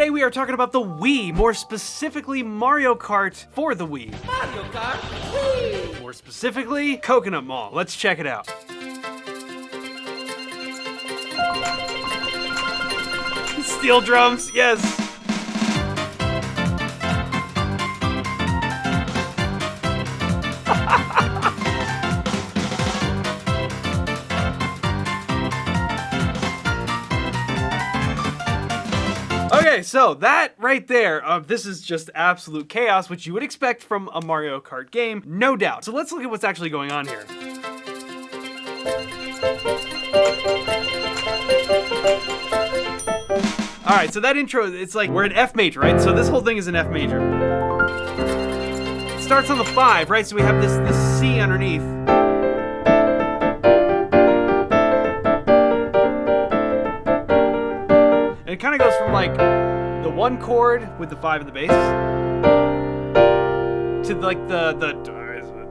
Today we are talking about the Wii, more specifically Mario Kart for the Wii. Mario Kart Wii! More specifically, Coconut Mall. Let's check it out. Steel drums, yes. Okay, so that right there, this is just absolute chaos, which you would expect from a Mario Kart game, no doubt. So let's look at what's actually going on here. All right, so that intro, it's like we're in F major, right? So this whole thing is in F major. It starts on the 5, right? So we have this C underneath. And it kind of goes from like the 1 chord with the 5 in the bass to like the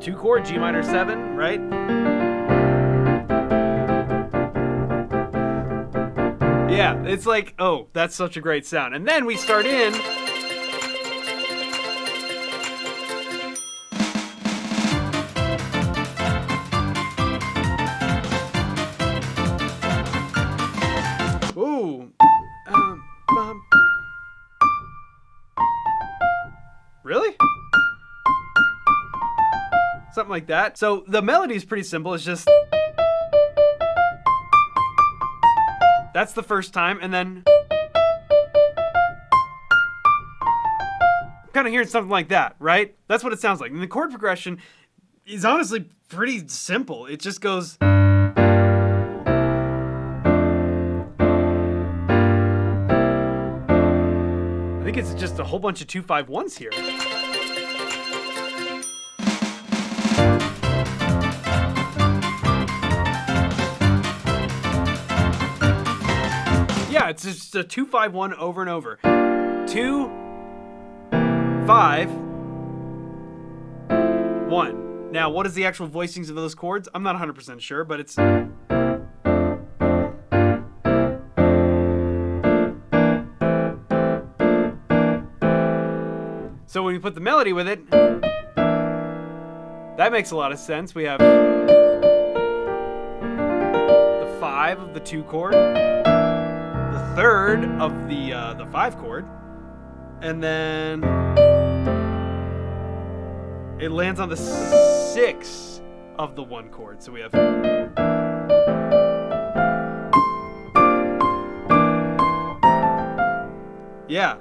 2 chord, G minor 7, right? Yeah, it's like, oh, that's such a great sound. And then we start in. Ooh. Really? Something like that. So the melody is pretty simple. It's just. That's the first time, and then I'm kind of hearing something like that, right? That's what it sounds like. And the chord progression is honestly pretty simple. It just goes. I think it's just a whole bunch of 2-5-1s here. Yeah, it's just a 2-5-1 over and over. 2, 5, 1. Now, what is the actual voicings of those chords? I'm not 100% sure, but it's. So when we put the melody with it, that makes a lot of sense. We have the 5 of the 2 chord. The 3rd of the 5 chord, and then it lands on the 6 of the 1 chord. So we have yeah.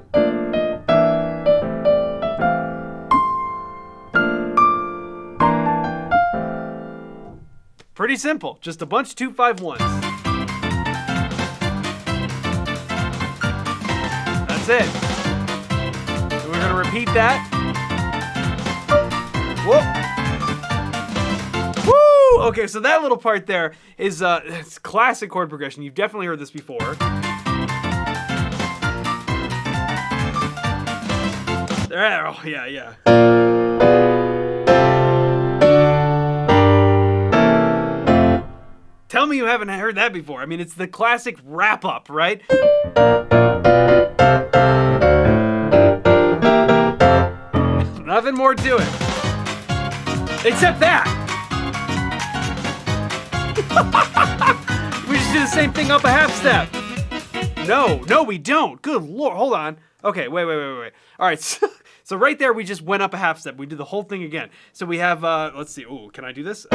Pretty simple, just a bunch of 2-5-1s. That's it. So we're gonna repeat that. Whoa. Woo! Okay, so that little part there is it's classic chord progression. You've definitely heard this before. There, oh yeah. Tell me you haven't heard that before. I mean, it's the classic wrap up, right? Nothing more to it. Except that. We just do the same thing up a half step. No, we don't. Good Lord, hold on. Okay, wait. All right, so right there we just went up a half step. We did the whole thing again. So we have, let's see. Ooh, can I do this?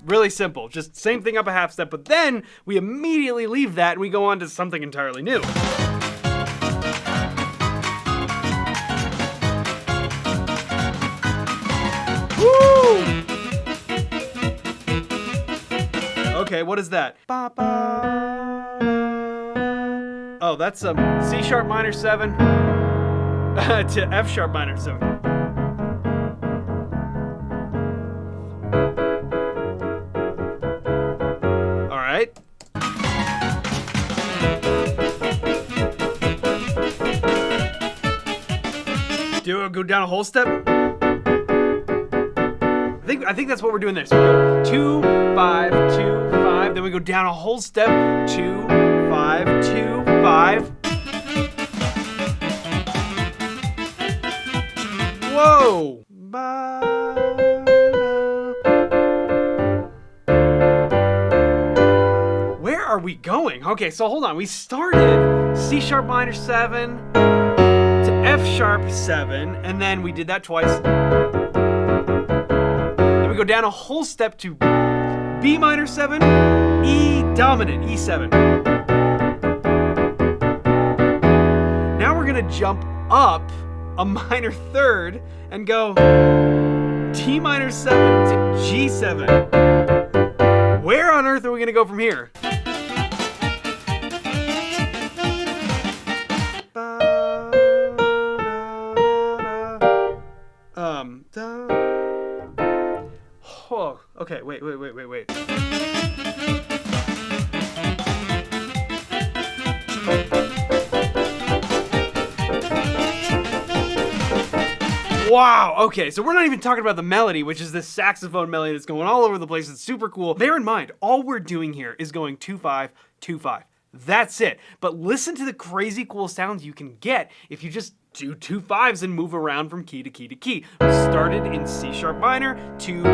Really simple, just same thing up a half step, but then we immediately leave that and we go on to something entirely new. Woo! Okay, what is that? Oh, that's a C sharp minor 7 to F sharp minor 7. Go down a whole step. I think that's what we're doing there. So we go 2, 5, 2, 5. Then we we go down a whole step. 2, 5, 2, 5. Whoa! Where are we going? Okay, so hold on. We started C sharp minor 7 to F sharp 7, and then we did that twice. Then we go down a whole step to B minor 7, E dominant, E7. Now we're gonna jump up a minor third and go D minor 7 to G7. Where on earth are we gonna go from here? Oh, okay, wait. Wow, okay, so we're not even talking about the melody, which is this saxophone melody that's going all over the place. It's super cool. Bear in mind, all we're doing here is going 2-5, 2-5. That's it. But listen to the crazy cool sounds you can get if you just do 2 5s and move around from key to key to key. We started in C sharp minor to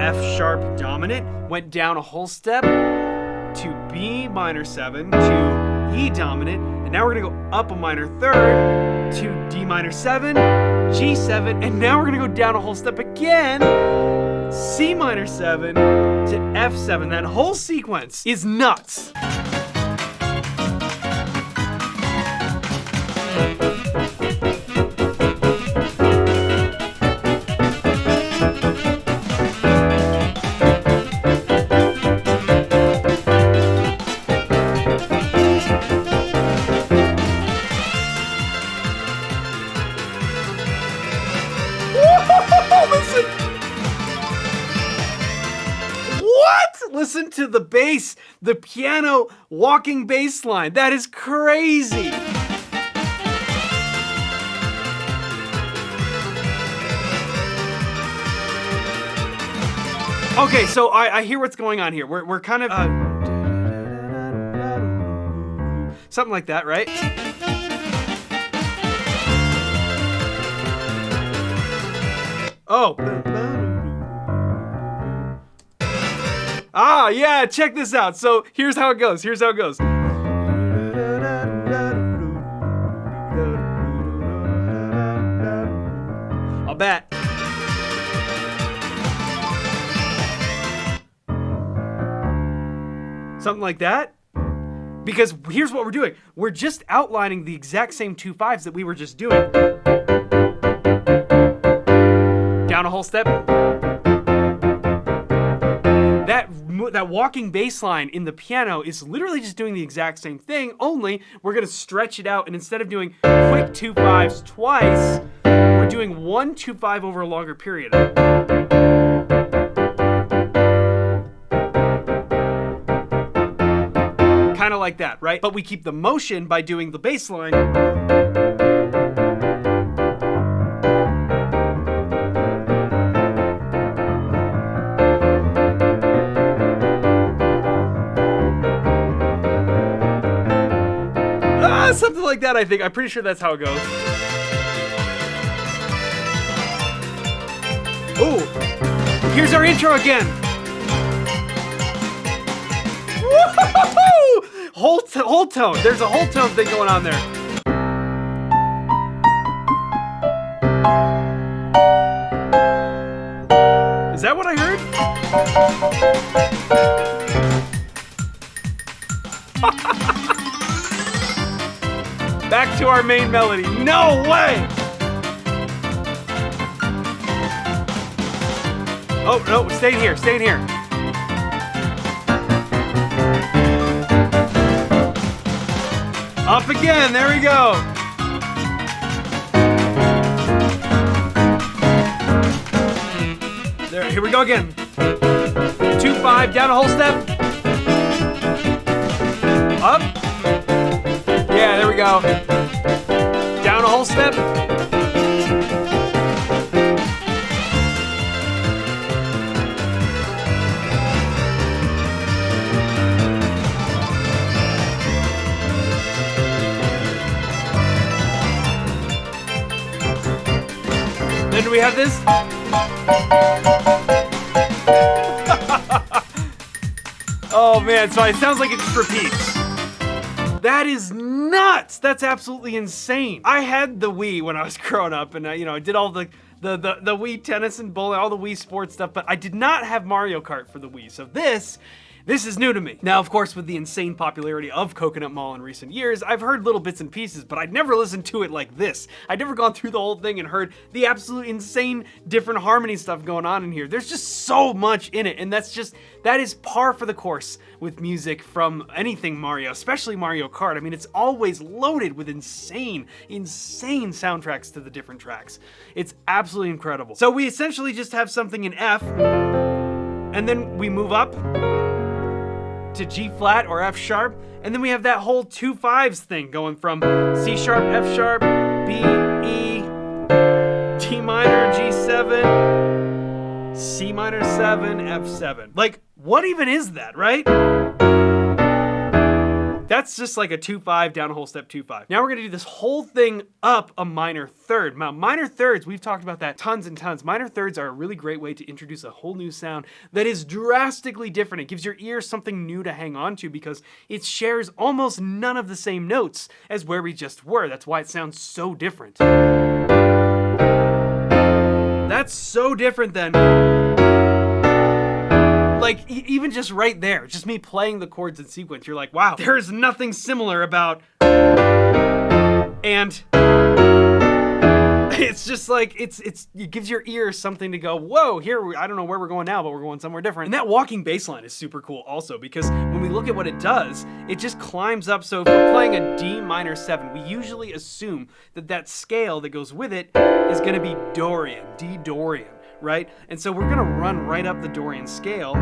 F sharp dominant, went down a whole step to B minor 7 to E dominant, and now we're gonna go up a minor third to D minor 7, G7, and now we're gonna go down a whole step again, C minor 7 to F7. That whole sequence is nuts. Listen to the bass, the piano walking bass line. That is crazy. Okay, so I hear what's going on here. We're kind of something like that, right? Oh. Ah, yeah, check this out. So here's how it goes. I'll bet. Something like that? Because here's what we're doing. We're just outlining the exact same 2 5s that we were just doing. Down a whole step. That walking bass line in the piano is literally just doing the exact same thing, only we're gonna stretch it out, and instead of doing quick 2 5s twice, we're doing 1 2 5 over a longer period. Kind of like that, right? But we keep the motion by doing the bass line. Something like that, I think. I'm pretty sure that's how it goes. Ooh, here's our intro again. Woo-hoo-hoo-hoo! Whole tone. There's a whole tone thing going on there. Is that what I heard? Back to our main melody. No way! Oh, no, stay here. Up again, there we go. There, here we go again. 2 5, down a whole step. Up. Yeah, there we go. Down a whole step. we have this? Oh man, so it sounds like it just repeats. That is nuts! That's absolutely insane. I had the Wii when I was growing up, and I did all the Wii tennis and bowling, all the Wii sports stuff, but I did not have Mario Kart for the Wii. So this is new to me. Now, of course, with the insane popularity of Coconut Mall in recent years, I've heard little bits and pieces, but I'd never listened to it like this. I'd never gone through the whole thing and heard the absolute insane different harmony stuff going on in here. There's just so much in it, and that is par for the course with music from anything Mario, especially Mario Kart. I mean, it's always loaded with insane soundtracks to the different tracks. It's absolutely incredible. So we essentially just have something in F, and then we move up to G flat or F sharp, and then we have that whole 2/5s thing going from C sharp, F sharp, B, E, D minor, G7, C minor 7, F7. Like, what even is that, right? That's just like a 2/5 down a whole step 2/5. Now we're gonna do this whole thing up a minor third. Now minor thirds, we've talked about that tons and tons. Minor thirds are a really great way to introduce a whole new sound that is drastically different. It gives your ear something new to hang on to because it shares almost none of the same notes as where we just were. That's why it sounds so different. That's so different than, like, even just right there, just me playing the chords in sequence, you're like, wow, there's nothing similar about, and it's just like, it gives your ear something to go, whoa, here, I don't know where we're going now, but we're going somewhere different. And that walking bass line is super cool also, because when we look at what it does, it just climbs up. So if we're playing a D minor 7, we usually assume that scale that goes with it is gonna be Dorian, D Dorian. Right? And so we're gonna run right up the Dorian scale.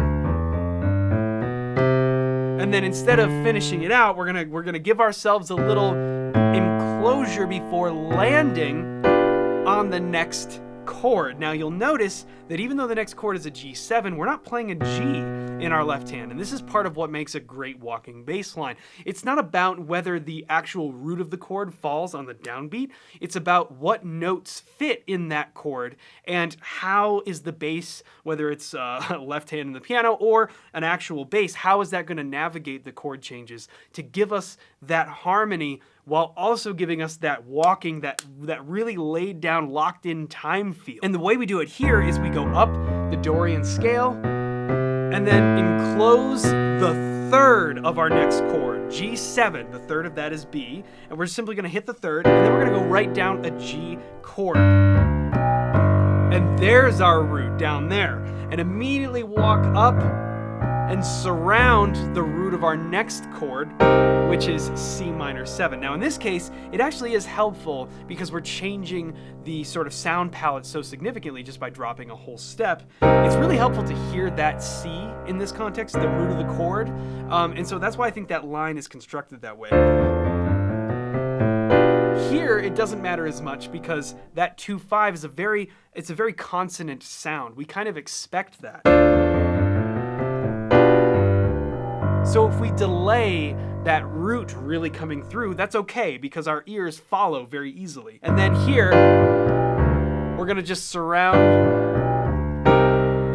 And then instead of finishing it out, we're gonna give ourselves a little enclosure before landing on the next chord. Now you'll notice that even though the next chord is a G7, we're not playing a G in our left hand, and this is part of what makes a great walking bass line. It's not about whether the actual root of the chord falls on the downbeat, it's about what notes fit in that chord and how is the bass, whether it's left hand in the piano or an actual bass, how is that going to navigate the chord changes to give us that harmony while also giving us that walking, that really laid down, locked in time feel. And the way we do it here is we go up the Dorian scale and then enclose the third of our next chord, G7. The third of that is B, and we're simply gonna hit the third, and then we're gonna go right down a G chord. And there's our root down there. And immediately walk up and surround the root of our next chord, which is C minor 7. Now in this case, it actually is helpful because we're changing the sort of sound palette so significantly just by dropping a whole step. It's really helpful to hear that C in this context, the root of the chord, and so that's why I think that line is constructed that way. Here, it doesn't matter as much because that 2/5 is a very consonant sound. We kind of expect that. So if we delay that root really coming through, that's okay because our ears follow very easily. And then here, we're gonna just surround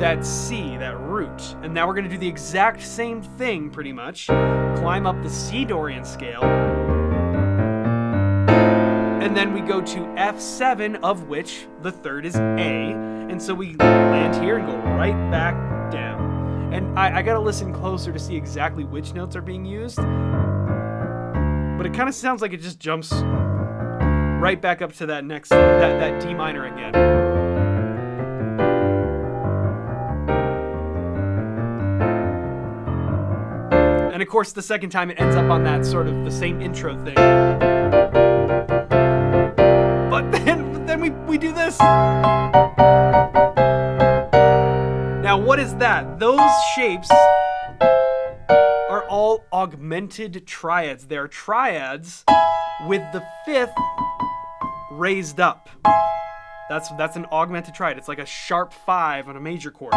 that C, that root. And now we're gonna do the exact same thing pretty much. Climb up the C Dorian scale. And then we go to F7, of which the third is A. And so we land here and go right back down. And I gotta listen closer to see exactly which notes are being used. But it kind of sounds like it just jumps right back up to that next, that D minor again. And of course, the second time it ends up on that sort of the same intro thing. But then we do this. Now, what is that? Those shapes are all augmented triads. They're triads with the fifth raised up. That's an augmented triad. It's like a sharp 5 on a major chord.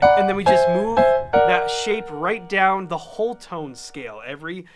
And then we just move that shape right down the whole tone scale. Every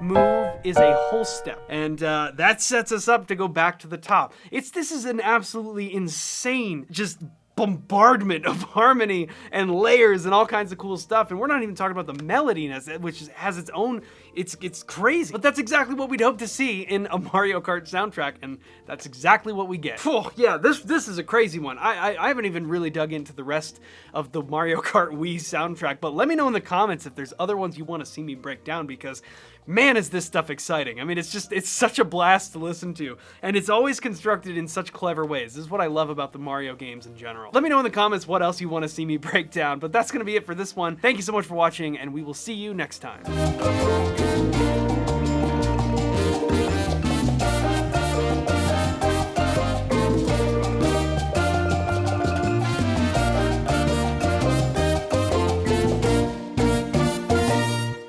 move is a whole step. And that sets us up to go back to the top. This is an absolutely insane, just bombardment of harmony and layers and all kinds of cool stuff, and we're not even talking about the melody, which has its own. It's crazy, but that's exactly what we'd hope to see in a Mario Kart soundtrack, and that's exactly what we get. Oh, yeah, this is a crazy one. I haven't even really dug into the rest of the Mario Kart Wii soundtrack, but let me know in the comments if there's other ones you want to see me break down, because man, is this stuff exciting. I mean, it's such a blast to listen to, and it's always constructed in such clever ways. This is what I love about the Mario games in general. Let me know in the comments what else you want to see me break down, but that's gonna be it for this one. Thank you so much for watching, and we will see you next time.